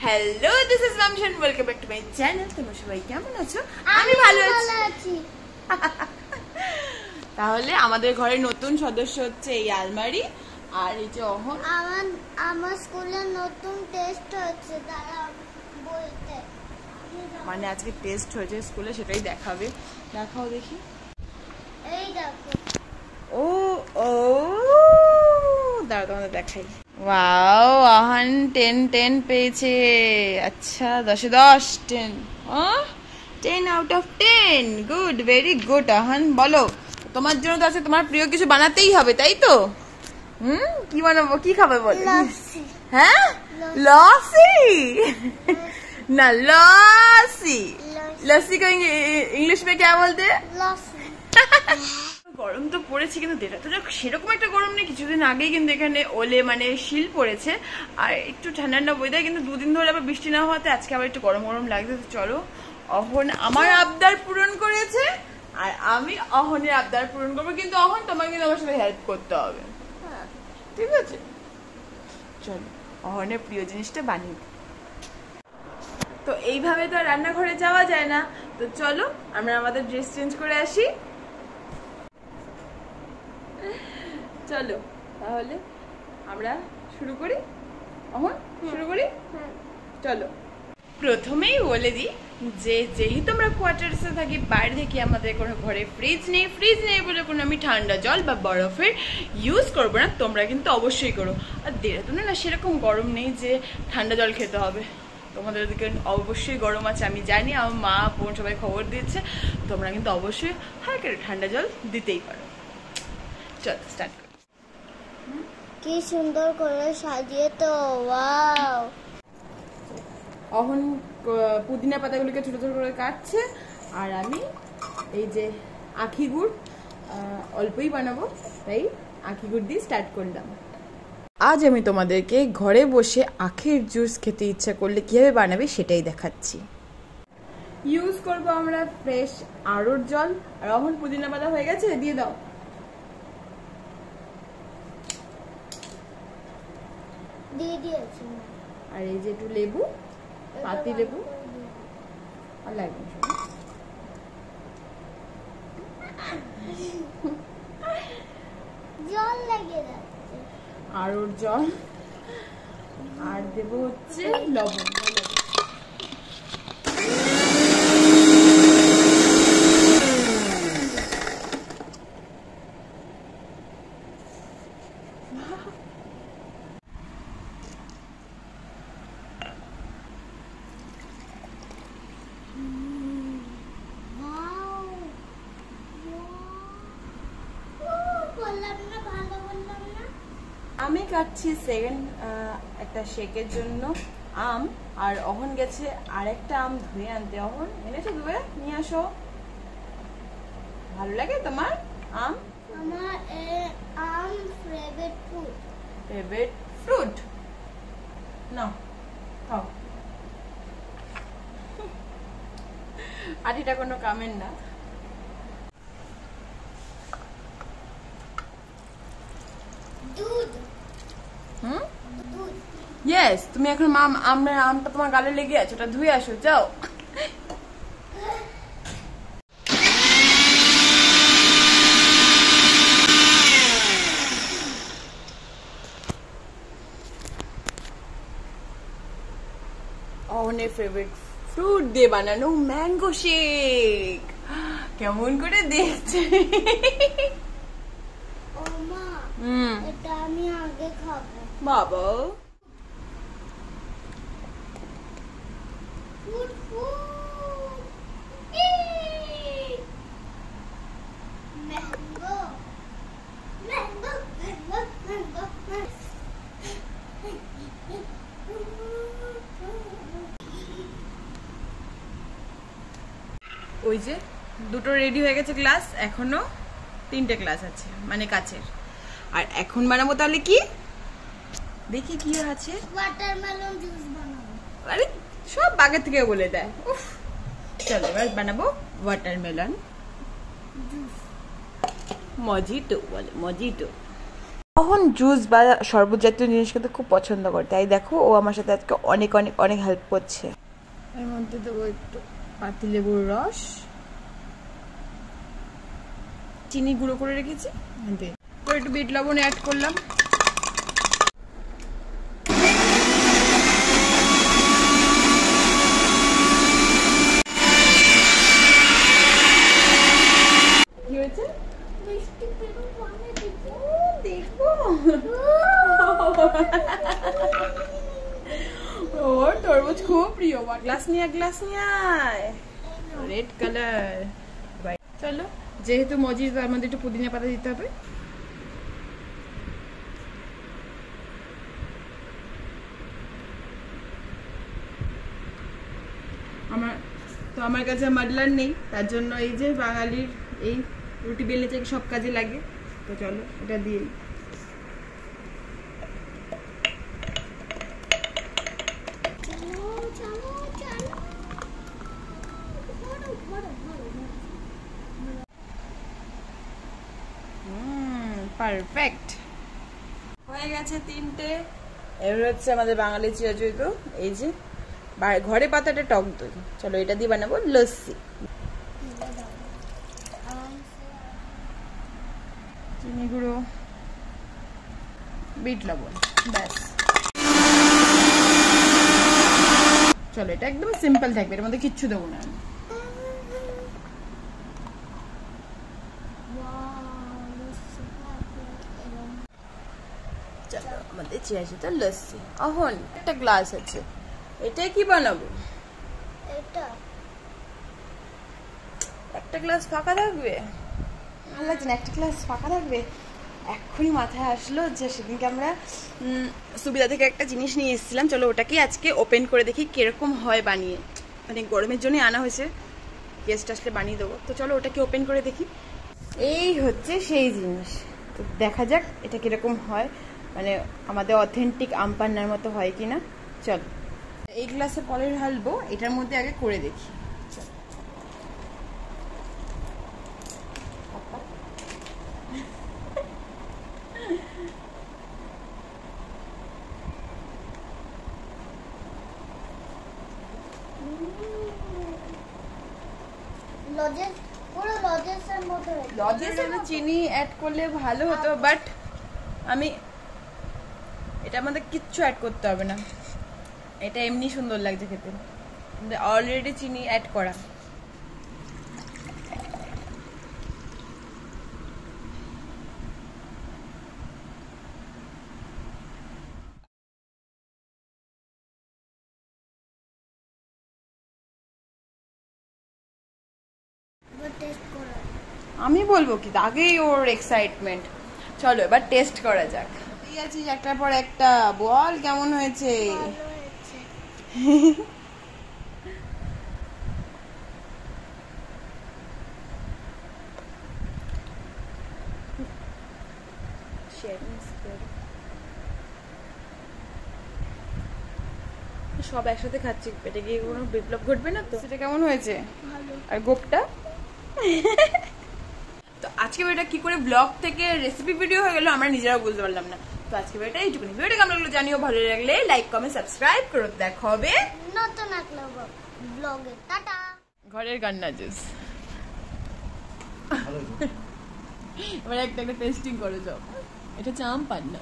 Hello, this is মামশান, welcome back to my channel. তোমরা সবাই কেমন আছো? আমি ভালো আছি। তাহলে আমাদের ঘরে নতুন সদস্য হচ্ছে এই আলমারি, আর এই যে অহন। আমার স্কুলে নতুন টেস্ট হচ্ছে, তারা বলতে মানে আজকে টেস্ট হয়েছে স্কুলে, সেটাই দেখাবে। দেখাও দেখি। এই দেখো। ও ও দাঁড়া, তোমাদের দেখাই। ওয়াও, আহান 10 পেয়েছে। আচ্ছা, 10-এ 10, 10 10 out of 10। Good, very good Ahan. বলো, তোমার জন্য তো আছে, তোমার প্রিয় কিছু বানাতেই হবে, তাই তো? কি বানাবো, কি খাবে বলো? লস্যি। হ্যাঁ, লস্যি না, লস্যি। लस्सी को इंग्लिश में क्या बोलते हैं? গরম তো পড়েছে, কিন্তু এটা তো সেরকম একটা গরম নেই। কিছুদিন আগেই কিন্তু এখানে ওলে মানে শিল পড়েছে, আর একটু ঠান্ডা ঠান্ডা ওয়েদার, কিন্তু দুদিন ধরে আবার বৃষ্টি না হওয়াতে আজকে আবার একটু গরম গরম লাগছে। তো চলো, অহন আমার আবদার পূরণ করেছে, আর আমি অহনের আবদার পূরণ করবো। কিন্তু অহন, তোমাকে কিন্তু আমার সাথে হেল্প করতে হবে, হ্যাঁ ঠিক আছে? চলো, অহনের প্রিয় জিনিসটা বানিয়ে। তো এইভাবে তো আর রান্নাঘরে যাওয়া যায় না, তো চলো আমরা আমাদের ড্রেস চেঞ্জ করে আসি। চলো তাহলে আমরা শুরু করি। শুরু করি, চলো। প্রথমেই বলে দিই যে যেহেতু আমরা কোয়ার্টার্সে থাকি, বাইরে থেকে আমাদের কোনো ঘরে ফ্রিজ নেই বলে কোনো আমি ঠান্ডা জল বা বরফের ইউজ করবো না। তোমরা কিন্তু অবশ্যই করো। আর দেরাদুনে না সেরকম গরম নেই যে ঠান্ডা জল খেতে হবে। তোমাদের ওদিকে অবশ্যই গরম আছে, আমি জানি। আমার মা বোন সবাই খবর দিয়েছে। তোমরা কিন্তু অবশ্যই হালকা ঠান্ডা জল দিতেই পারো। চল স্টার্ট করি। কি সুন্দর করে সাজিয়ে তো, ওয়াও। অহন পুদিনা পাতাগুলোকে ছোট ছোট করে কাটছে, আর আমি এই যে আখি গুড় অল্পই বানাবো, তাই আখি গুড় দিয়ে স্টার্ট করলাম। আজ আমি তোমাদেরকে ঘরে বসে আখের জুস খেতে ইচ্ছা করলে কিভাবে বানাবে সেটাই দেখাচ্ছি। ইউজ করব আমরা ফ্রেশ আড়ুর জল। আর অহন পুদিনা পাতা হয়ে গেছে, দিয়ে দাও। দিয়ে দিয়েছি। আর এই যে একটু লেবু, পাতি লেবু, আর লাগবে জল লেগে যাচ্ছে। আড়ুর জল, আর দেব হচ্ছে লবণ। আমি কাটছি সেকেন্ড একটা শেকের জন্য আম, আর অহন গেছে আরেকটা আম ধুয়ে আনতে। অহন এনেছো ধুয়ে নিয়ে আসো। ভালো লাগে তোমার আম? আমার আম ফেভারিট ফুড। ফেভারিট ফ্রুট নাও, খাও। আর এটা কোনো কামের না। দুধ। ইয়েস, তুমি এখন আমটা তোমার গালে লেগে আছে, ওটা ধুয়ে আসো, যাও। অহনের ফেভারিট ফ্রুট দিয়ে বানানো ম্যাঙ্গো শেক। কেমন করে দেখছে? ও মা, এটা আমি আগে খাবো। বাবা, food food. Mango mango mango mango. ওই যে দুটো রেডি হয়ে গেছে ক্লাস, এখনো 3টে ক্লাস আছে, মানে কাছের। আর এখন বানাবো তাহলে কি, দেখি কি আছে। ওয়াটারমেলন জুস বানাবো। আরে সব আগে থেকে বলে দেয়। উফ, চলো এবার বানাবো ওয়াটারমেলন জুস। মজিটো বলে, মজিটো। তখন জুস বা শরবত জাতীয় জিনিস খেতে খুব পছন্দ করে, তাই দেখো ও আমার সাথে আজকে অনেক অনেক অনেক হেল্প করছে। এর মধ্যে দেবো একটু পাতিলেবুর রস, চিনি গুঁড়ো করে রেখেছি, একটু বিট লবণ অ্যাড করলাম। কি হয়েছে দেখবো? ওর তরমুজ খুব প্রিয়। গ্লাস নিয়ে আয়, রেড কালার। চলো, যেহেতু মজিদ তার মধ্যে একটু পুদিনা পাতা দিতে হবে। আমার কাছে মাডলার নেই, তার জন্য এই যে বাঙালির এই রুটি বেলে থেকে সব কাজে লাগে, তো চলো এটা দিয়ে পারফেক্ট হয়ে গেছে। 3টে। এবার হচ্ছে আমাদের বাঙালি চিরাচরিত এই যে ঘরে পাতাটা টক দই। চলো এটা দিয়ে বানাবো লস্যি। চিনি গুঁড়ো, বিট লবণ, ব্যাস। চলো এটা একদম সিম্পল থাকবে, এর মধ্যে কিচ্ছু দেবো না। চলো আমাদের চিরাচরিত লস্যি। এখন একটা গ্লাস আছে, এটা কি বানাবো? একটা গ্লাস ফাঁকা থাকবে? ভালো লাগছে না, একটা গ্লাস ফাঁকা থাকবে। এক্ষুনি মাথায় আসলো যে সেদিনকে আমরা সুবিধা থেকে একটা জিনিস নিয়ে এসেছিলাম, চলো ওটাকে আজকে ওপেন করে দেখি কিরকম হয় বানিয়ে। মানে গরমের জন্যই আনা হয়েছে, গেস্ট আসলে বানিয়ে দেবো, তো চলো ওটাকে ওপেন করে দেখি। এই হচ্ছে সেই জিনিস, তো দেখা যাক এটা কিরকম হয়, মানে আমাদের অথেন্টিক আম পান্নার মতো হয় কিনা। চলো এই গ্লাসে পরে ঢালবো, এটার মধ্যে আগে করে দেখি। চিনি অ্যাড করলে ভালো হতো, বাট আমি এটা আমাদের কিচ্ছু অ্যাড করতে হবে না, এটা এমনি সুন্দর লাগছে খেতে, অলরেডি চিনি অ্যাড করা। আমি বলবো কি, আগেই ওর এক্সাইটমেন্ট। চলো এবার টেস্ট করা যাক। ঠিক আছে, একটার পর একটা বল কেমন হয়েছে। সব একসাথে খাচ্ছি, পেটে গিয়ে কোনো বিপ্লব ঘটবে না তো। সেটা কেমন হয়েছে? আর গোপটা তো আজকে ভিডিওটা কি করে ব্লগ থেকে রেসিপি ভিডিও হয়ে গেল আমরা নিজেরাও বুঝতে পারলাম না। তো আজকে ভিডিওটা এইটুকুনি। ভিডিওটা কেমন লাগলো জানিও, ভালো লাগলে লাইক কমেন্ট সাবস্ক্রাইব করো। দেখা হবে নতুন একটা ব্লগে। টাটা। ঘরের গান্না জুস। এবার একটা টেস্টিং করে যাও। এটা চাম পান্না।